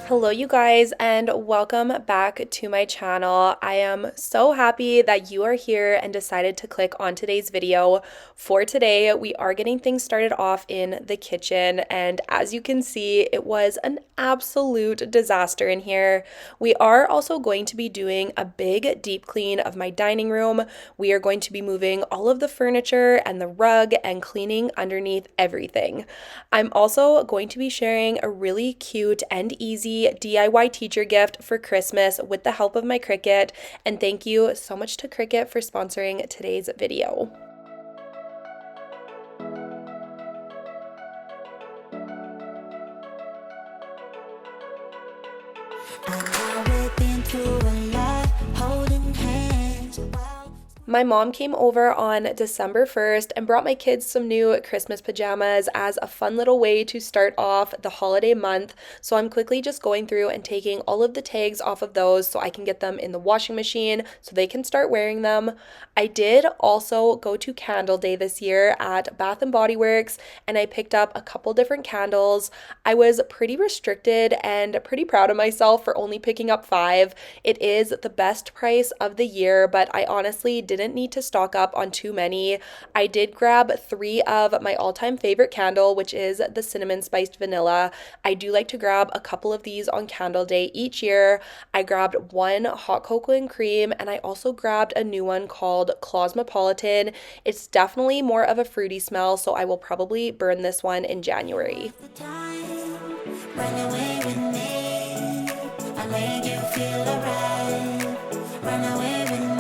Hello you guys, and welcome back to my channel. I am so happy that you are here and decided to click on today's video. For today, we are getting things started off in the kitchen, and as you can see, it was an absolute disaster in here. We are also going to be doing a big deep clean of my dining room. We are going to be moving all of the furniture and the rug and cleaning underneath everything. I'm also going to be sharing a really cute and easy DIY teacher gift for Christmas with the help of my Cricut, and thank you so much to Cricut for sponsoring today's video. My mom came over on December 1st and brought my kids some new Christmas pajamas as a fun little way to start off the holiday month. So I'm quickly just going through and taking all of the tags off of those so I can get them in the washing machine so they can start wearing them. I did also go to Candle Day this year at Bath & Body Works, and I picked up a couple different candles. I was pretty restricted and pretty proud of myself for only picking up 5. It is the best price of the year, but I honestly didn't need to stock up on too many. I did grab 3 of my all-time favorite candle, which is the cinnamon spiced vanilla. I do like to grab a couple of these on Candle Day each year. I grabbed 1 hot cocoa and cream, and I also grabbed a new one called Cosmopolitan. It's definitely more of a fruity smell, so I will probably burn this one in January. Run away with me. I made you feel alright. Run away with me.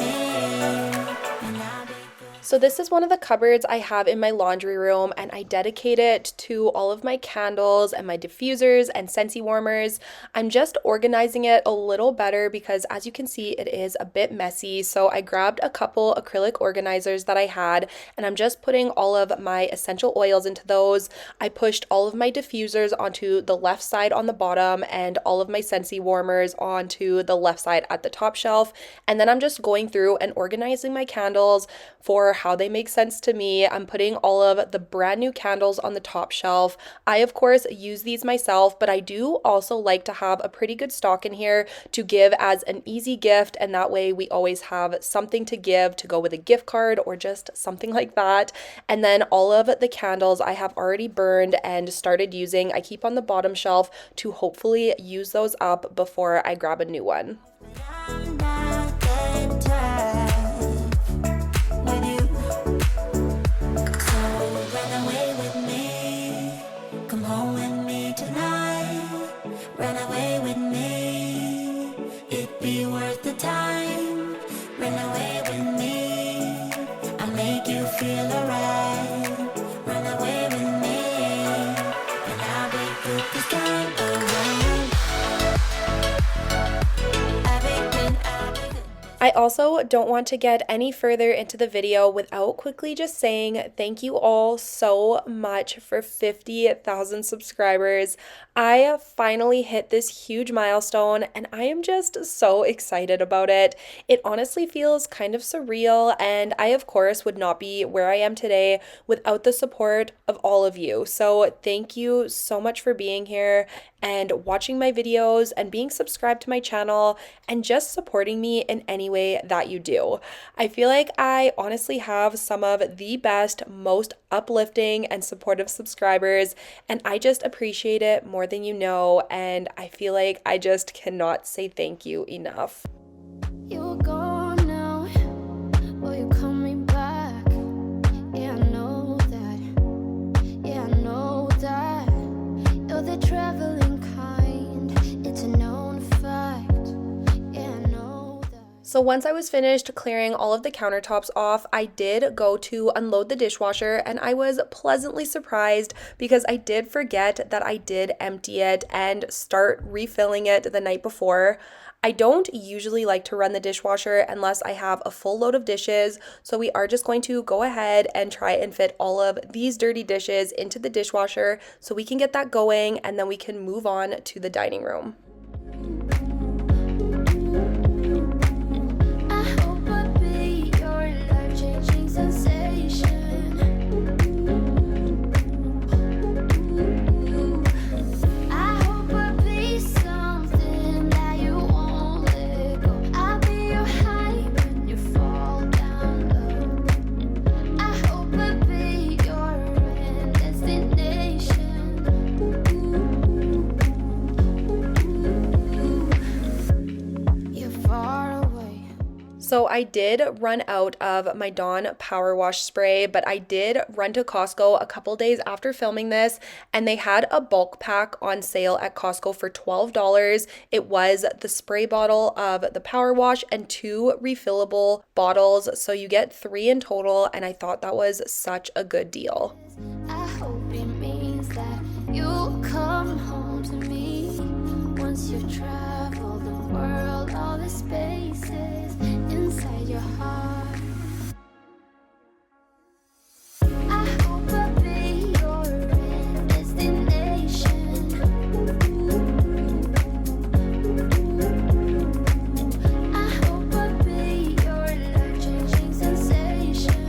So this is one of the cupboards I have in my laundry room, and I dedicate it to all of my candles and my diffusers and Scentsy warmers. I'm just organizing it a little better because, as you can see, it is a bit messy. So I grabbed a couple acrylic organizers that I had, and I'm just putting all of my essential oils into those. I pushed all of my diffusers onto the left side on the bottom and all of my Scentsy warmers onto the left side at the top shelf. And then I'm just going through and organizing my candles for how they make sense to me. I'm putting all of the brand new candles on the top shelf. I, of course, use these myself, but I do also like to have a pretty good stock in here to give as an easy gift, and that way we always have something to give to go with a gift card or just something like that. And then all of the candles I have already burned and started using, I keep on the bottom shelf to hopefully use those up before I grab a new one. I also don't want to get any further into the video without quickly just saying thank you all so much for 50,000 subscribers. I finally hit this huge milestone, and I am just so excited about it. It honestly feels kind of surreal, and I, of course, would not be where I am today without the support of all of you. So thank you so much for being here and watching my videos and being subscribed to my channel and just supporting me in any way that you do. I feel like I honestly have some of the best, most uplifting and supportive subscribers, and I just appreciate it more than you know, and I feel like I just cannot say thank you enough. You're gone now, will you call me back? Yeah, I know that. Yeah, I know that. You're the traveling kind, it's a known fact. Yeah, I know that. So once I was finished clearing all of the countertops off, I did go to unload the dishwasher, and I was pleasantly surprised because I did forget that I did empty it and start refilling it the night before. I don't usually like to run the dishwasher unless I have a full load of dishes, so we are just going to go ahead and try and fit all of these dirty dishes into the dishwasher so we can get that going, and then we can move on to the dining room. So I did run out of my Dawn Power Wash spray, but I did run to Costco a couple days after filming this, and they had a bulk pack on sale at Costco for $12. It was the spray bottle of the Power Wash and 2 refillable bottles, so you get 3 in total, and I thought that was such a good deal. I hope it means that you'll come home to me once you've traveled the world, all the spaces inside your heart. I hope I'll be your destination. I hope I'll be your life-changing sensation.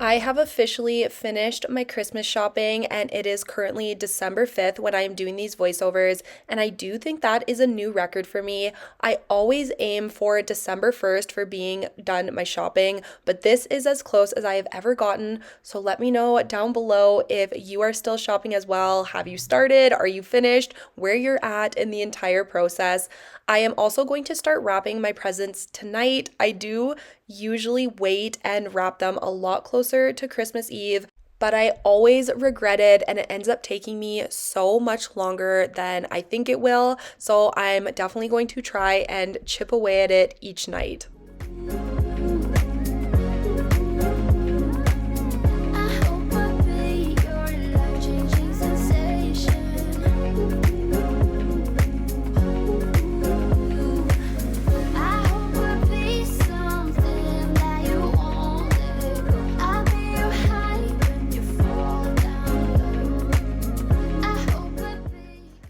I have officially finished my Christmas shopping, and it is currently December 5th when I am doing these voiceovers, and I do think that is a new record for me. I always aim for December 1st for being done my shopping, but this is as close as I have ever gotten, so let me know down below if you are still shopping as well. Have you started? Are you finished? Where you're at in the entire process? I am also going to start wrapping my presents tonight. I do usually wait and wrap them a lot closer to Christmas Eve, but I always regret it, and it ends up taking me so much longer than I think it will. So I'm definitely going to try and chip away at it each night.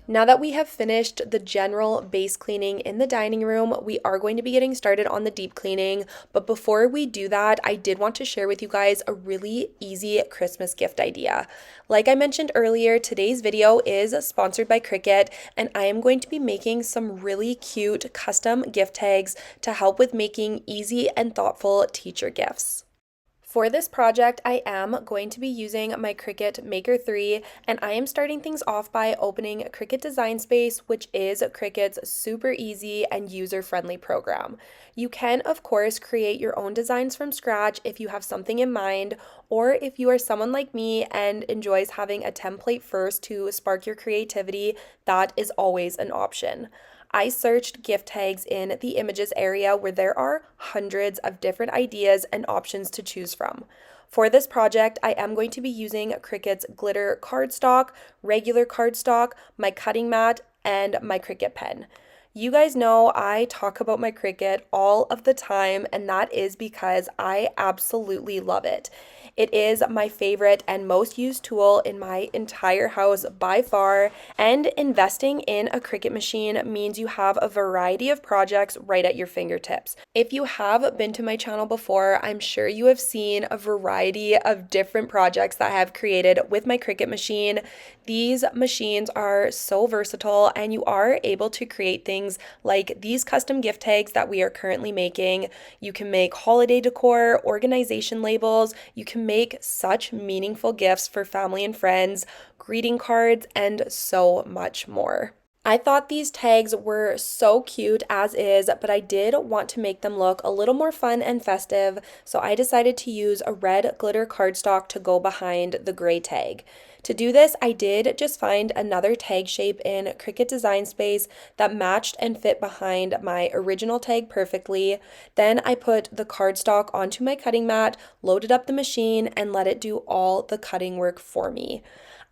Now that we have finished the general base cleaning in the dining room, we are going to be getting started on the deep cleaning. But before we do that, I did want to share with you guys a really easy Christmas gift idea. Like I mentioned earlier, today's video is sponsored by Cricut, and I am going to be making some really cute custom gift tags to help with making easy and thoughtful teacher gifts. For this project, I am going to be using my Cricut Maker 3, and I am starting things off by opening Cricut Design Space, which is Cricut's super easy and user-friendly program. You can, of course, create your own designs from scratch if you have something in mind, or if you are someone like me and enjoys having a template first to spark your creativity, that is always an option. I searched gift tags in the images area where there are hundreds of different ideas and options to choose from. For this project, I am going to be using Cricut's glitter cardstock, regular cardstock, my cutting mat, and my Cricut pen. You guys know I talk about my Cricut all of the time, and that is because I absolutely love it. It is my favorite and most used tool in my entire house by far, and investing in a Cricut machine means you have a variety of projects right at your fingertips. If you have been to my channel before, I'm sure you have seen a variety of different projects that I have created with my Cricut machine. These machines are so versatile, and you are able to create things like these custom gift tags that we are currently making. You can make holiday decor, organization labels, you can make such meaningful gifts for family and friends, greeting cards, and so much more. I thought these tags were so cute as is, but I did want to make them look a little more fun and festive, so I decided to use a red glitter cardstock to go behind the gray tag. To do this, I did just find another tag shape in Cricut Design Space that matched and fit behind my original tag perfectly. Then I put the cardstock onto my cutting mat, loaded up the machine, and let it do all the cutting work for me.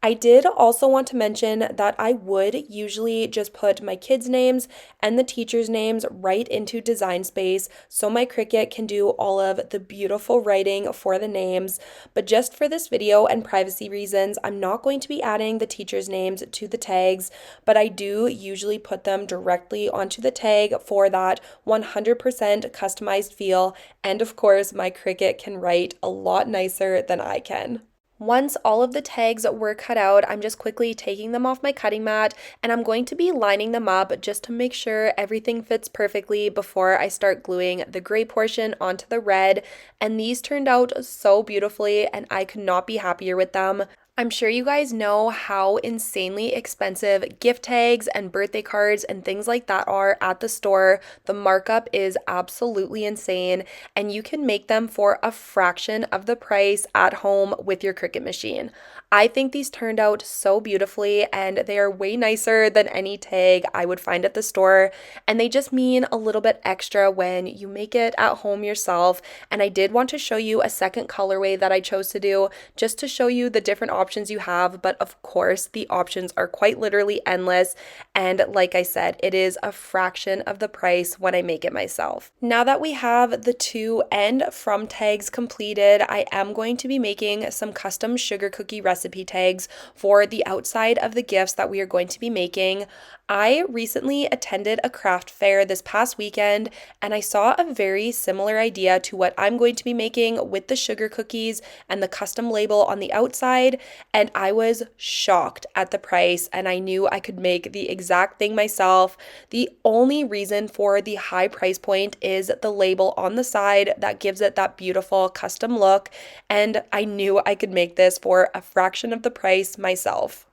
I did also want to mention that I would usually just put my kids' names and the teachers' names right into Design Space so my Cricut can do all of the beautiful writing for the names, but just for this video and privacy reasons, I'm not going to be adding the teachers' names to the tags, but I do usually put them directly onto the tag for that 100% customized feel, and of course, my Cricut can write a lot nicer than I can. Once all of the tags were cut out, I'm just quickly taking them off my cutting mat, and I'm going to be lining them up just to make sure everything fits perfectly before I start gluing the gray portion onto the red, and these turned out so beautifully and I could not be happier with them. I'm sure you guys know how insanely expensive gift tags and birthday cards and things like that are at the store. The markup is absolutely insane, and you can make them for a fraction of the price at home with your Cricut machine. I think these turned out so beautifully, and they are way nicer than any tag I would find at the store, and they just mean a little bit extra when you make it at home yourself. And I did want to show you a second colorway that I chose to do just to show you the different options you have, but of course the options are quite literally endless, and like I said, it is a fraction of the price when I make it myself. Now that we have the to and from tags completed, I am going to be making some custom sugar cookie recipe tags for the outside of the gifts that we are going to be making. I recently attended a craft fair this past weekend, and I saw a very similar idea to what I'm going to be making with the sugar cookies and the custom label on the outside, and I was shocked at the price, and I knew I could make the exact thing myself. The only reason for the high price point is the label on the side that gives it that beautiful custom look, and I knew I could make this for a fraction of the price myself.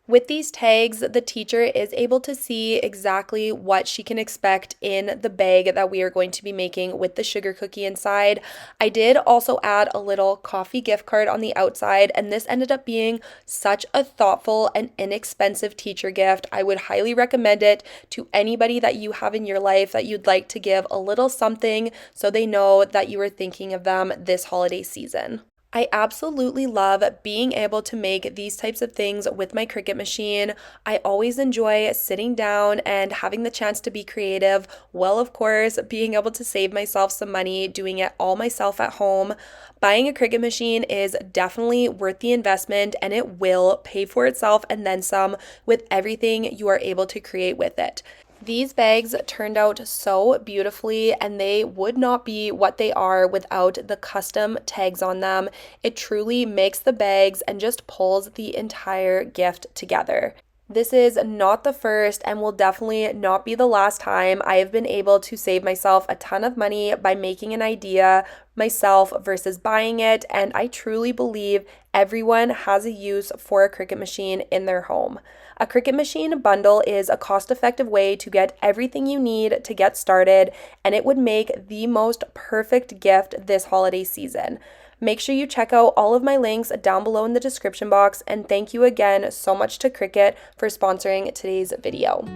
With these tags, the teacher is able to see exactly what she can expect in the bag that we are going to be making with the sugar cookie inside. I did also add a little coffee gift card on the outside, and this ended up being such a thoughtful and inexpensive teacher gift. I would highly recommend it to anybody that you have in your life that you'd like to give a little something so they know that you are thinking of them this holiday season. I absolutely love being able to make these types of things with my Cricut machine. I always enjoy sitting down and having the chance to be creative, while of course being able to save myself some money doing it all myself at home. Buying a Cricut machine is definitely worth the investment, and it will pay for itself and then some with everything you are able to create with it. These bags turned out so beautifully, and they would not be what they are without the custom tags on them. It truly makes the bags and just pulls the entire gift together. This is not the first and will definitely not be the last time I have been able to save myself a ton of money by making an idea myself versus buying it, and I truly believe everyone has a use for a Cricut machine in their home. A Cricut machine bundle is a cost-effective way to get everything you need to get started, and it would make the most perfect gift this holiday season. Make sure you check out all of my links down below in the description box, and thank you again so much to Cricut for sponsoring today's video.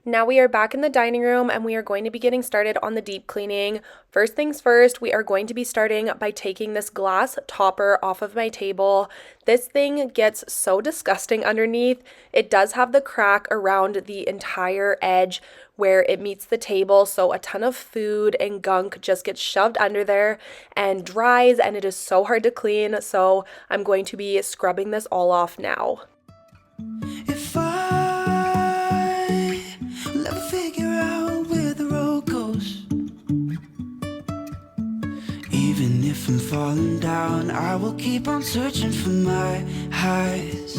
Now we are back in the dining room, and we are going to be getting started on the deep cleaning. First things first, we are going to be starting by taking this glass topper off of my table. This thing gets so disgusting underneath. It does have the crack around the entire edge where it meets the table, so a ton of food and gunk just gets shoved under there and dries, and it is so hard to clean, so I'm going to be scrubbing this all off now. If I will ever figure out where the road goes, even if I'm falling down, I will keep on searching for my highs.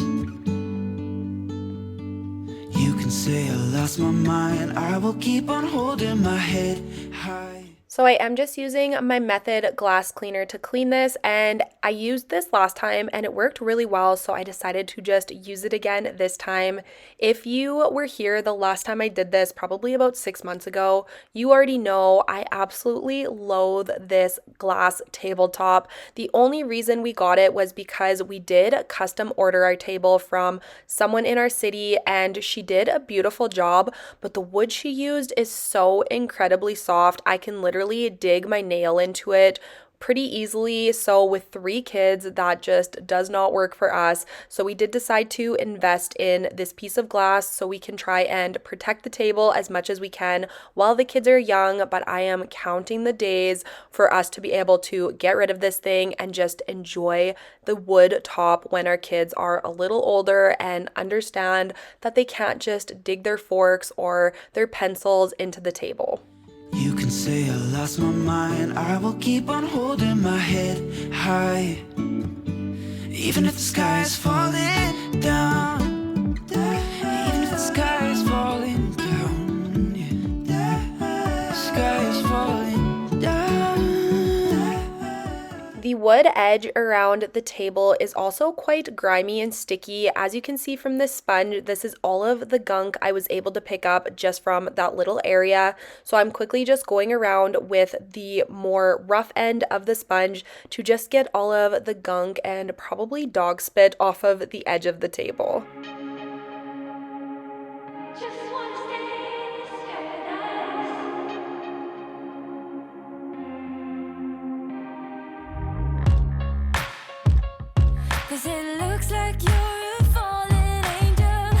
You can say I lost my mind, I will keep on holding my head high. So I am just using my Method glass cleaner to clean this, and I used this last time and it worked really well, so I decided to just use it again this time. If you were here the last time I did this, probably about 6 months ago, you already know I absolutely loathe this glass tabletop. The only reason we got it was because we did custom order our table from someone in our city, and she did a beautiful job, but the wood she used is so incredibly soft. I can literally dig my nail into it pretty easily. So with 3 kids, that just does not work for us. So we did decide to invest in this piece of glass so we can try and protect the table as much as we can while the kids are young, but I am counting the days for us to be able to get rid of this thing and just enjoy the wood top when our kids are a little older and understand that they can't just dig their forks or their pencils into the table. You can say I lost my mind, I will keep on holding my head high, even if the sky is falling down, even if the sky is falling down, yeah. The sky is falling down. The wood edge around the table is also quite grimy and sticky. As you can see from this sponge, this is all of the gunk I was able to pick up just from that little area. So I'm quickly just going around with the more rough end of the sponge to just get all of the gunk and probably dog spit off of the edge of the table. Cause it looks like you're a fallen angel,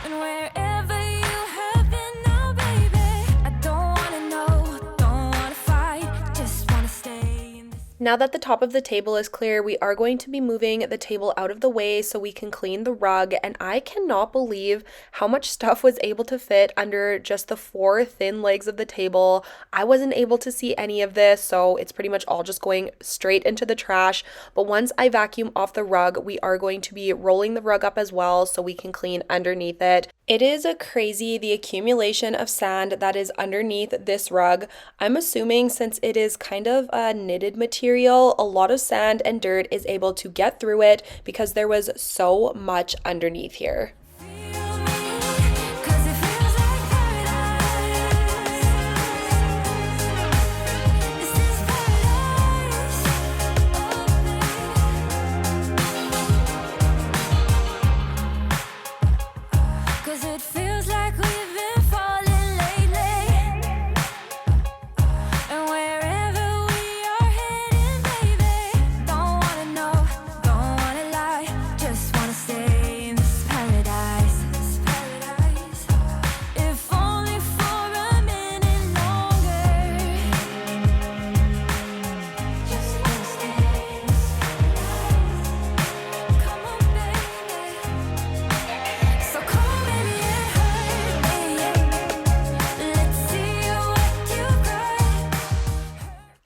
and wherever you have been now, baby, I don't wanna know, don't wanna fight, just wanna stay in this. Now that the top of the table is clear, we are going to be moving the table out of the way so we can clean the rug, and I cannot believe how much stuff was able to fit under just the 4 thin legs of the table. I wasn't able to see any of this, so it's pretty much all just going straight into the trash. But once I vacuum off the rug, we are going to be rolling the rug up as well so we can clean underneath it. It is crazy the accumulation of sand that is underneath this rug. I'm assuming since it is kind of a knitted material, a lot of sand and dirt is able to get through it because there was so much underneath here.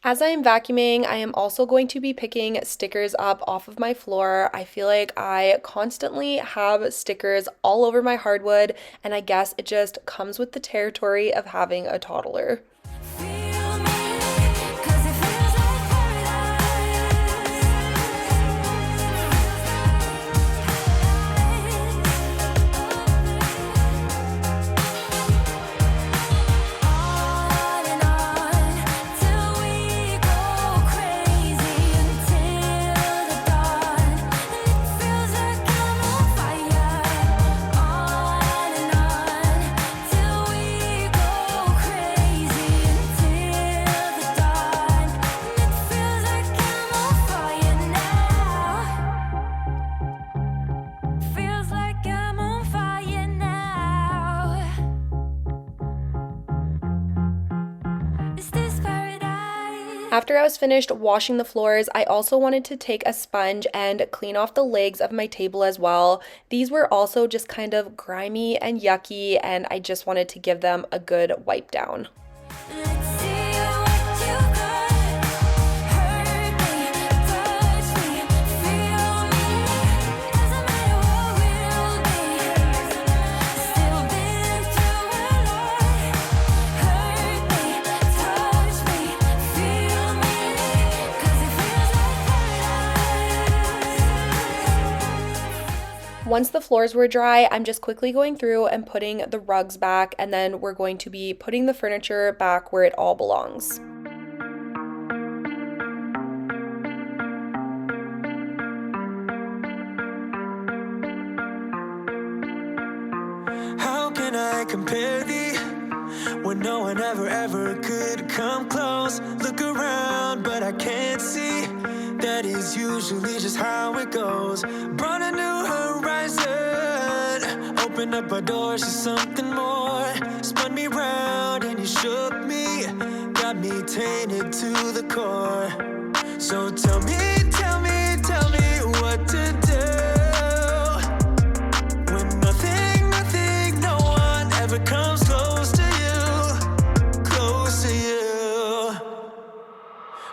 As I am vacuuming, I am also going to be picking stickers up off of my floor. I feel like I constantly have stickers all over my hardwood, and I guess it just comes with the territory of having a toddler. After I was finished washing the floors, I also wanted to take a sponge and clean off the legs of my table as well. These were also just kind of grimy and yucky, and I just wanted to give them a good wipe down. Once the floors were dry, I'm just quickly going through and putting the rugs back, and then we're going to be putting the furniture back where it all belongs. How can I compare thee when no one ever could come close? Look around, but I can't see. That is usually just how it goes. Brought a new horizon, opened up a door to something more. Spun me round and you shook me, got me tainted to the core. So tell me what to do when nothing, no one ever comes close to you, close to you.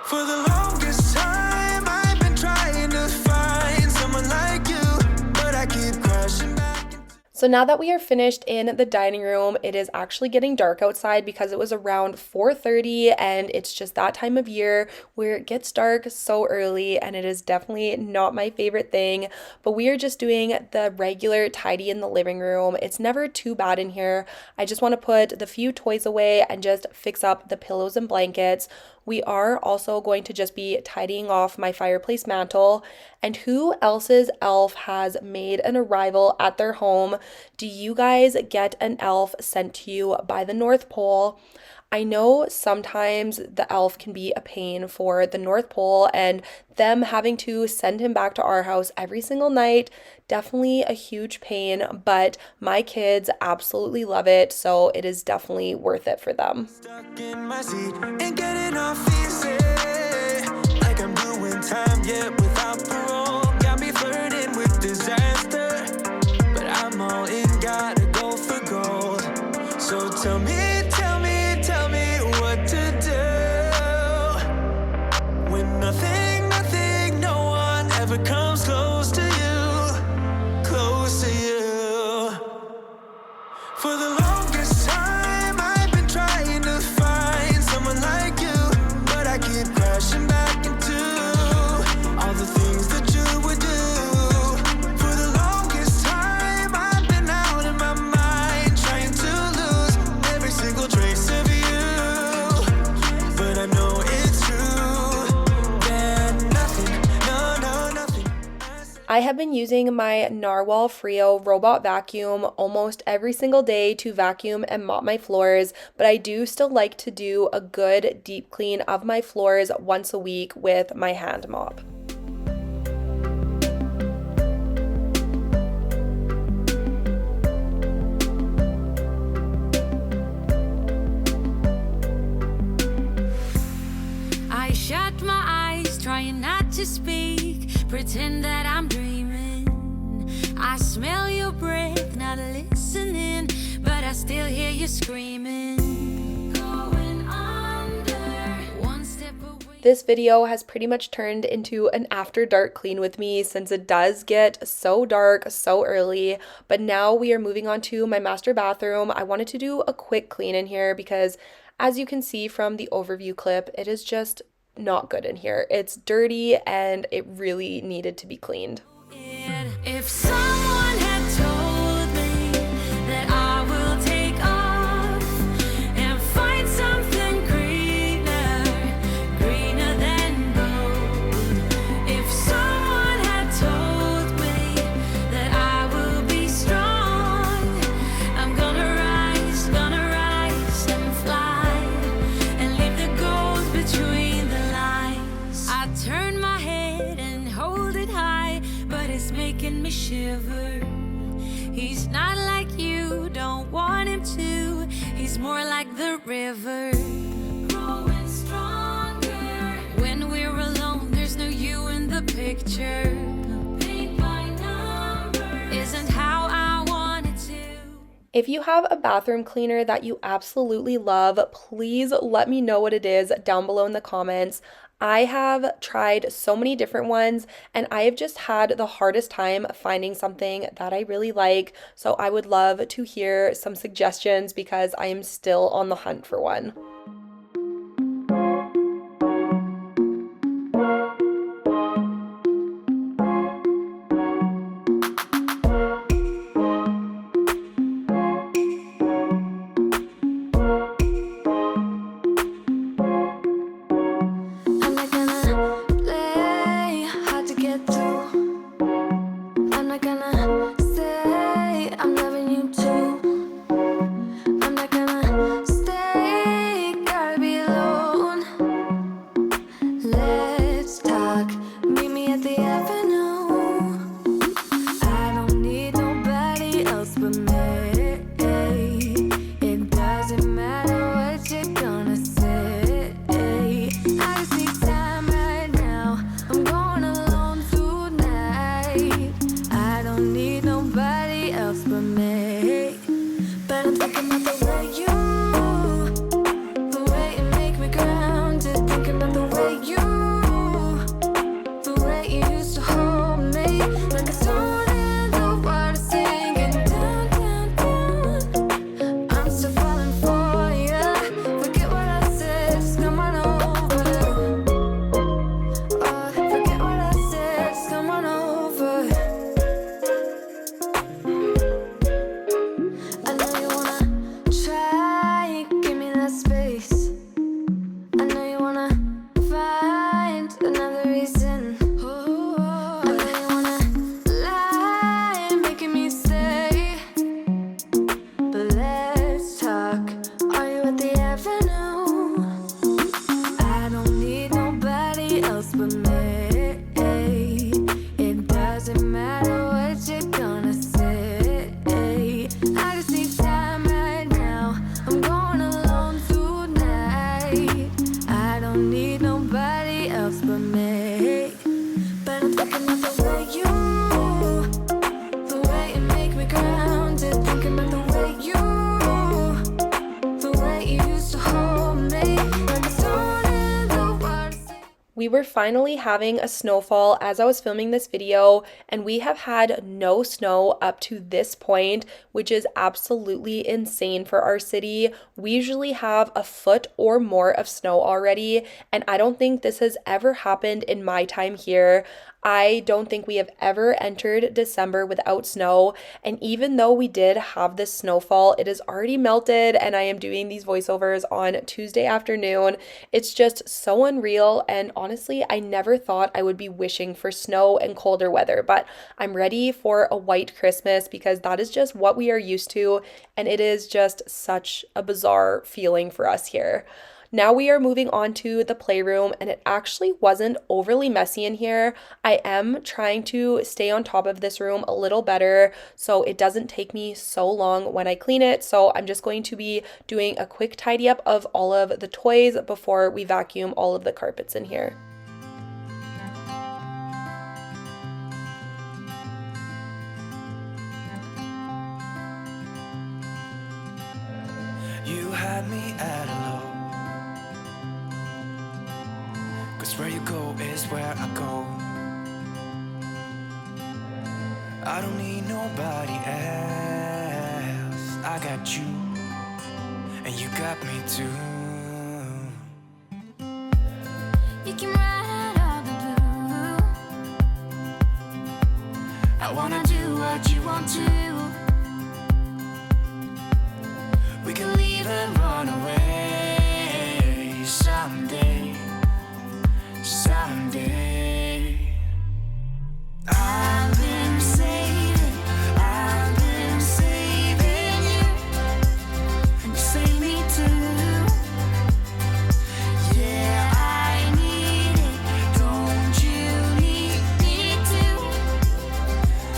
For the longest time I've been trying to find someone like you, but I keep crashing back. So now that we are finished in the dining room, it is actually getting dark outside because it was around 4:30 and it's just that time of year where it gets dark so early and it is definitely not my favorite thing, but we are just doing the regular tidy in the living room. It's never too bad in here. I just want to put the few toys away and just fix up the pillows and blankets. We are also going to just be tidying off my fireplace mantle. And who else's elf has made an arrival at their home? Do you guys get an elf sent to you by the North Pole? I know sometimes the elf can be a pain for the North Pole and them having to send him back to our house every single night, definitely a huge pain, but my kids absolutely love it, so it is definitely worth it for them. Stuck in my seat and getting off easy, like I'm doing time yet without parole. Got me flirting with disaster, but I'm all in, gotta go for gold. So tell me what to do when nothing, no one ever comes close to you, close to you. For the longest time I've been trying to find someone like you, but I keep crashing back into all the things that you would do. For the longest time I've been out of my mind, trying to lose every single trace of you, but I know it's true that nothing. I have been using my Narwhal Frio robot vacuum almost every single day to vacuum and mop my floors, but I do still like to do a good deep clean of my floors once a week with my hand mop. I shut my eyes, trying not to speak, pretend that I'm dreaming. I smell your breath, not listening, but I still hear you screaming. Going under, one step away. This video has pretty much turned into an after dark clean with me since it does get so dark so early, but now we are moving on to my master bathroom. I wanted to do a quick clean in here because as you can see from the overview clip, it is just not good in here. It's dirty and it really needed to be cleaned. If someone had told me that I will take off and find something greener than gold. If someone had told me that I will be strong, I'm gonna rise and fly and leave the gold between the lines. I turn my head and hold it high, but it's making me shiver. He's not like you, don't want him to. He's more like the river, growing stronger. When we're alone, there's no you in the picture. Paint by number isn't how I want it to. If you have a bathroom cleaner that you absolutely love, please let me know what it is down below in the comments. I have tried so many different ones and I have just had the hardest time finding something that I really like. So I would love to hear some suggestions because I am still on the hunt for one. We were finally having a snowfall as I was filming this video, and we have had no snow up to this point, which is absolutely insane for our city. We usually have a foot or more of snow already, and I don't think this has ever happened in my time here. I don't think we have ever entered December without snow, and even though we did have this snowfall, it is already melted, and I am doing these voiceovers on Tuesday afternoon. It's just so unreal, and honestly, I never thought I would be wishing for snow and colder weather, but I'm ready for a white Christmas because that is just what we are used to, and it is just such a bizarre feeling for us here. Now we are moving on to the playroom, and it actually wasn't overly messy in here. I am trying to stay on top of this room a little better so it doesn't take me so long when I clean it. So I'm just going to be doing a quick tidy up of all of the toys before we vacuum all of the carpets in here. You had me at a low, 'cause where you go is where I go. I don't need nobody else. I got you, and you got me too. You can ride all the blue. I wanna do what you want to. We can leave and run away someday. Someday. I've been saving you, and you save me too. Yeah, I need it, don't you need me too?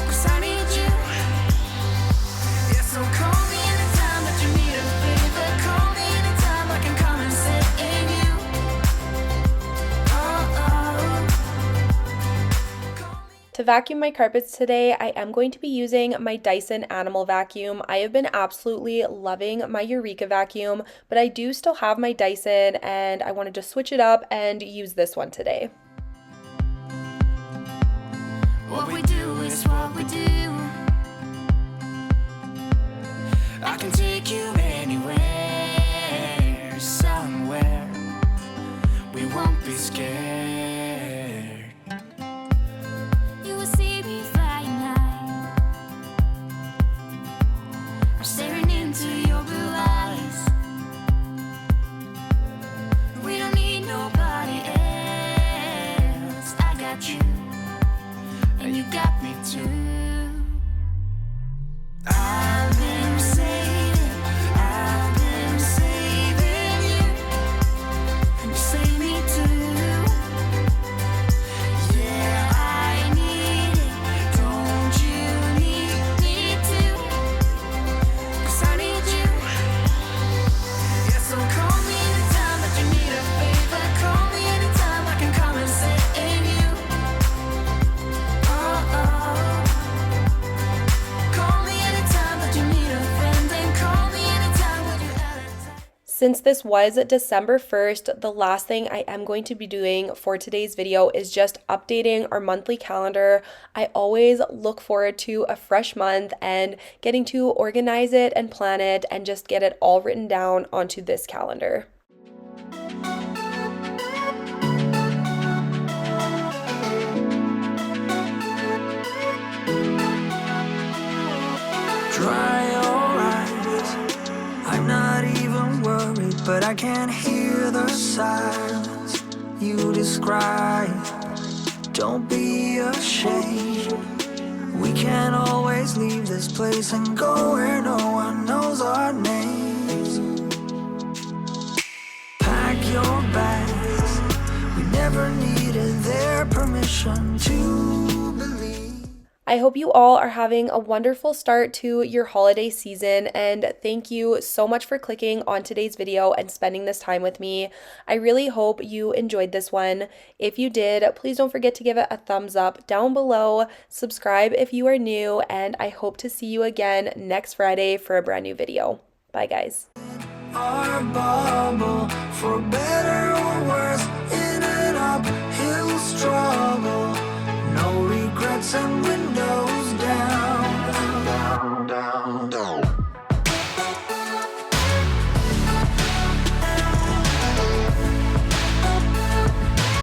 'Cause I need you. Yeah, so call me anytime that you need a favor. Call me anytime I can come and sit in you. To vacuum my carpets today, I am going to be using my Dyson Animal Vacuum. I have been absolutely loving my Eureka vacuum, but I do still have my Dyson and I wanted to switch it up and use this one today. What we do is what we do. I can take you anywhere, somewhere. We won't be scared. You will see me flying high. I'm staring into your blue eyes. We don't need nobody else. I got you, and you got me too. I've been saving you, and you save me too. Yeah, I need it, don't you need me too? 'Cause I need you. Yeah, so call me anytime that you need a favor. Call me anytime I can come and sit in you. Oh, oh. Call me anytime that you need a friend, and call me anytime when you're out of town. Since this was December 1st, the last thing I am going to be doing for today's video is just updating our monthly calendar. I always look forward to a fresh month and getting to organize it and plan it and just get it all written down onto this calendar. Dry your eyes. I'm not even worried, but I can't hear the silence you describe. Don't be ashamed. We can always leave this place and go where no one knows our names. Pack your bags. We never needed their permission to believe. I hope you all are having a wonderful start to your holiday season, and thank you so much for clicking on today's video and spending this time with me. I really hope you enjoyed this one. If you did, please don't forget to give it a thumbs up down below, subscribe if you are new, and I hope to see you again next Friday for a brand new video. Bye, guys. Our bubble, for better or worse, in and up. struggle, no regrets, and when